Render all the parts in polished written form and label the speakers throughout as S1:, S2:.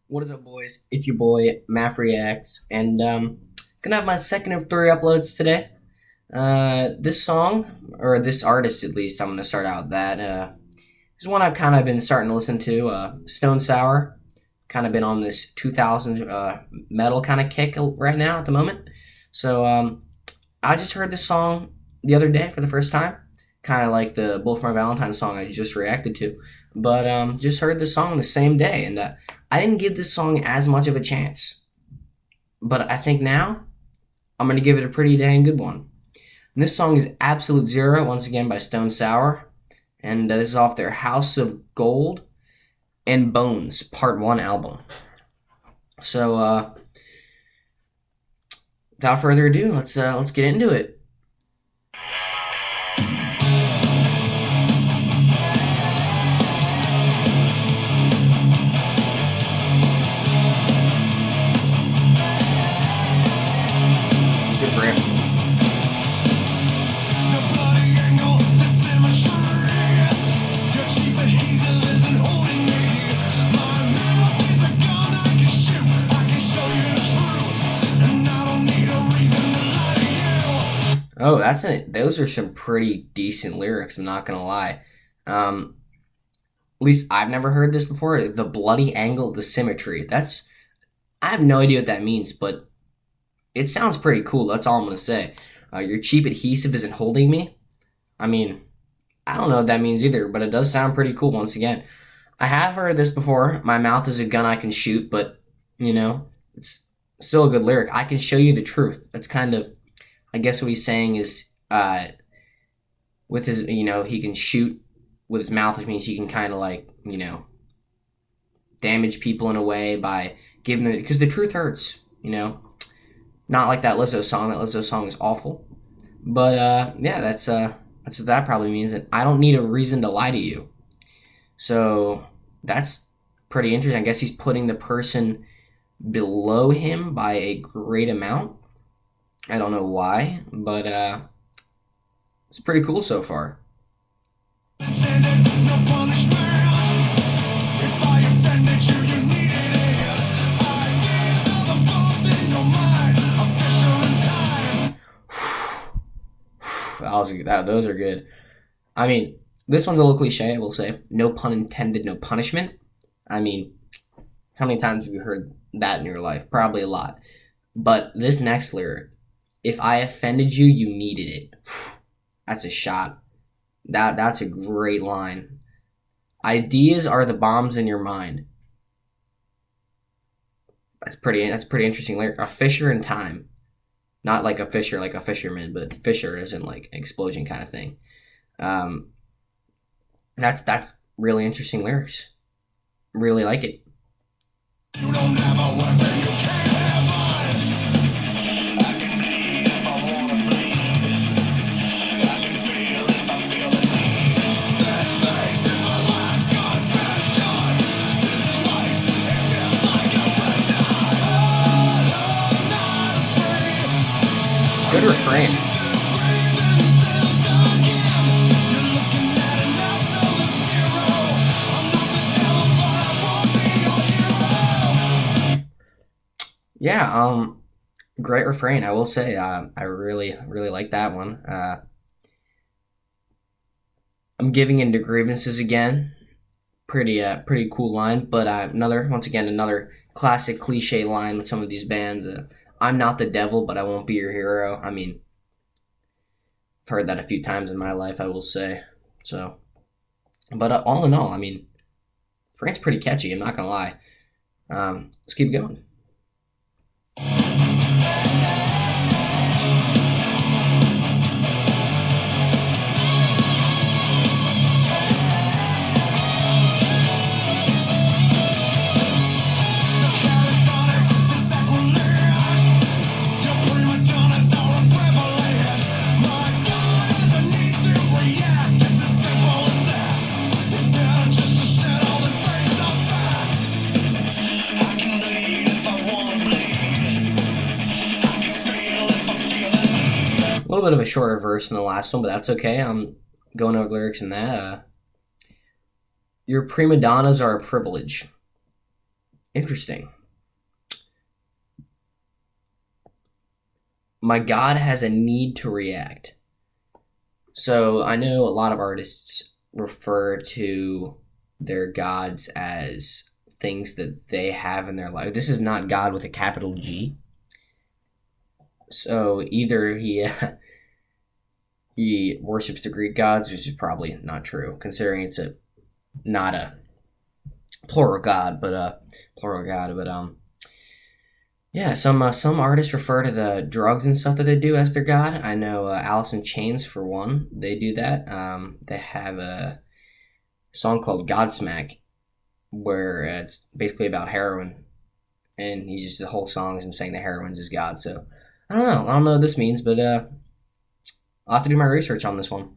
S1: What is up, boys? It's your boy Maff Reacts, and gonna have my second of three uploads today. This song, or this artist at least, I'm gonna start out with that. Is one I've kind of been starting to listen to. Stone Sour, kind of been on this 2000s metal kind of kick right now at the moment. So I just heard this song the other day for the first time, kind of like the Both My Valentine song I just reacted to, but just heard this song the same day, and I didn't give this song as much of a chance, but I think now I'm gonna give it a pretty dang good one. And this song is Absolute Zero, once again by Stone Sour, and this is off their House of Gold and Bones Part One album. So without further ado, let's get into it. Good riff. Oh, that's it. Those are some pretty decent lyrics. I'm not gonna lie. At least I've never heard this before. The bloody angle, the symmetry. I have no idea what that means, but it sounds pretty cool. That's all I'm gonna say. Your cheap adhesive isn't holding me. I mean, I don't know what that means either, but it does sound pretty cool. Once again, I have heard this before. My mouth is a gun I can shoot, but it's still a good lyric. I can show you the truth. That's kind of, I guess what he's saying is, with his, he can shoot with his mouth, which means he can kind of like, damage people in a way by giving it, because the truth hurts, Not like that Lizzo song. That Lizzo song is awful. But yeah, that's what that probably means. And I don't need a reason to lie to you. So that's pretty interesting. I guess he's putting the person below him by a great amount. I don't know why, but it's pretty cool so far. Those are good. I mean, this one's a little cliche, I will say. No pun intended, no punishment. I mean, how many times have you heard that in your life? Probably a lot. But this next lyric, if I offended you, you needed it. That's a shot. That's a great line. Ideas are the bombs in your mind. That's pretty interesting lyric. A fissure in time. Not like a fisher, like a fisherman, but fissure isn't like an explosion kind of thing. That's really interesting lyrics. Really like it. You don't have a weapon, you can't have mine. I can bleed if I wanna bleed. I can feel if I feel it. This faith is my last confession. This life, it feels like a prison. I'm not afraid. Good refrain. Yeah, great refrain. I will say, I really like that one. I'm giving into grievances again. Pretty cool line. But once again, another classic cliche line with some of these bands. I'm not the devil, but I won't be your hero. I mean, I've heard that a few times in my life, I will say. So, but all in all, I mean, Frank's pretty catchy. I'm not gonna lie. Let's keep going. A little bit of a shorter verse than the last one, but that's okay. I'm going over lyrics in that. Your prima donnas are a privilege. Interesting. My God has a need to react. So I know a lot of artists refer to their gods as things that they have in their life. This is not God with a capital G. So either he worships the Greek gods, which is probably not true, considering it's not a plural god, but yeah, some artists refer to the drugs and stuff that they do as their god. I know Alice in Chains, for one, they do that. They have a song called Godsmack, where it's basically about heroin, and the whole song is him saying the heroin's his god. So I don't know. I don't know what this means, but I'll have to do my research on this one.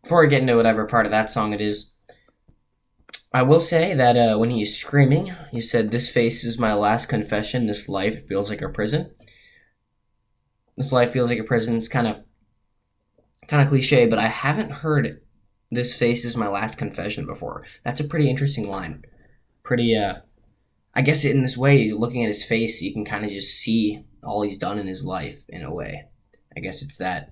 S1: Before I get into whatever part of that song it is, I will say that when he's screaming, he said, "This face is my last confession. This life feels like a prison." This life feels like a prison. It's kind of cliche, but I haven't heard "This face is my last confession" before. That's a pretty interesting line. Pretty I guess in this way, looking at his face, you can kind of just see all he's done in his life in a way. I guess it's that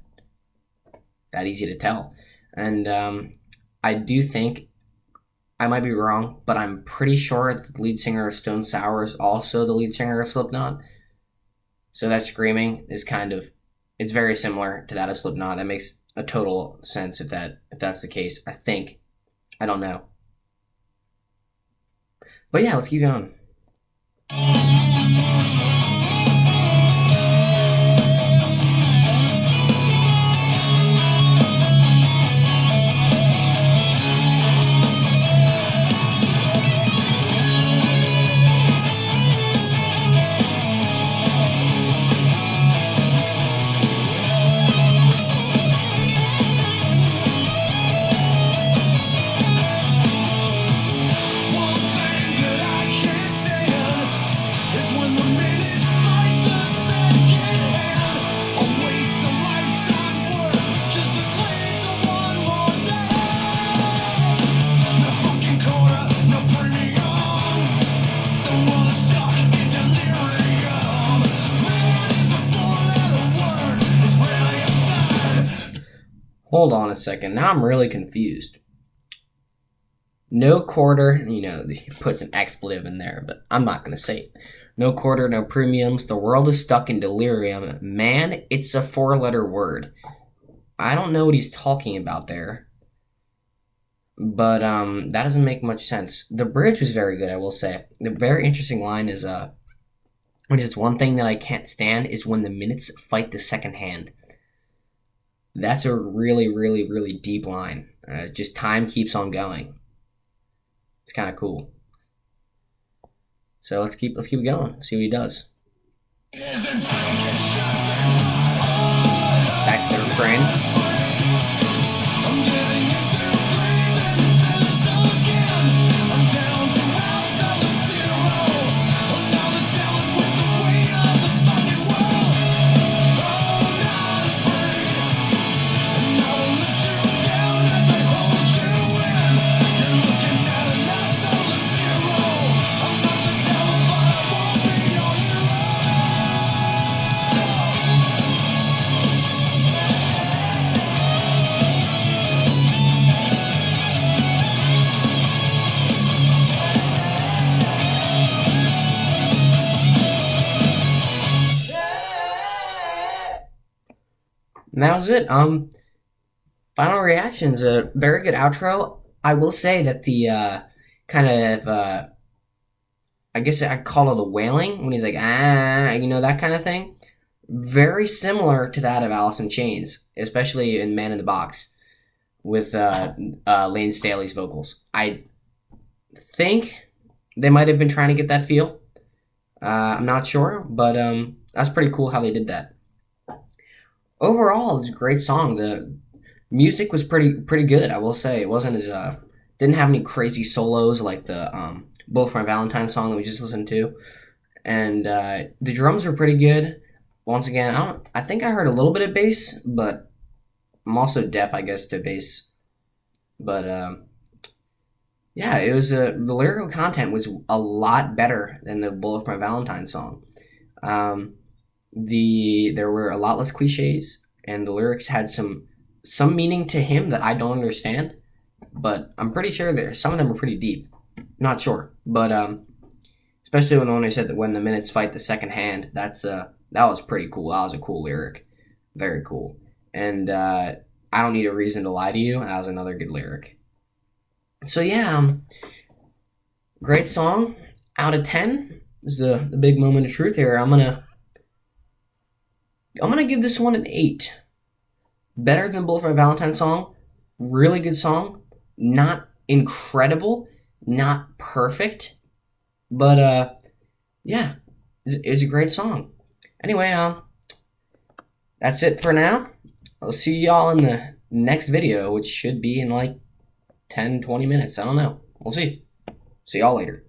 S1: easy to tell. And I do think, I might be wrong, but I'm pretty sure that the lead singer of Stone Sour is also the lead singer of Slipknot. So that screaming is it's very similar to that of Slipknot. That makes a total sense if that's the case. I think. I don't know. But yeah, let's keep going. Hold on a second. Now I'm really confused. No quarter, he puts an expletive in there, but I'm not going to say it. No quarter, no premiums. The world is stuck in delirium. Man, it's a 4-letter word. I don't know what he's talking about there, but that doesn't make much sense. The bridge was very good, I will say. The very interesting line is, which is one thing that I can't stand, is when the minutes fight the second hand. That's a really, really, really deep line. Just time keeps on going. It's kind of cool. So let's keep going. See what he does. Back to the refrain. And that was it. Final reactions. A very good outro. I will say that the I guess I'd call it a wailing when he's like, that kind of thing. Very similar to that of Alice in Chains, especially in Man in the Box with Lane Staley's vocals. I think they might have been trying to get that feel. I'm not sure, but that's pretty cool how they did that. Overall, it was a great song. The music was pretty good. I will say it wasn't as didn't have any crazy solos like the Bullet for My Valentine song that we just listened to, and the drums were pretty good. Once again, I think I heard a little bit of bass, but I'm also deaf, I guess, to bass. But yeah, it was the lyrical content was a lot better than the Bullet for My Valentine song. Um, there were a lot less cliches, and the lyrics had some meaning to him that I don't understand, but I'm pretty sure there some of them are pretty deep. Not sure, but especially when the one I said that when the minutes fight the second hand, that was pretty cool. That was a cool lyric, very cool. And I don't need a reason to lie to you. That was another good lyric. So yeah, great song. Out of 10 this is the big moment of truth here. I'm gonna give this one an 8. Better than Bullet for a Valentine song. Really good song. Not incredible. Not perfect. But yeah, it's a great song. Anyway, that's it for now. I'll see y'all in the next video, which should be in like 10, 20 minutes. I don't know. We'll see. See y'all later.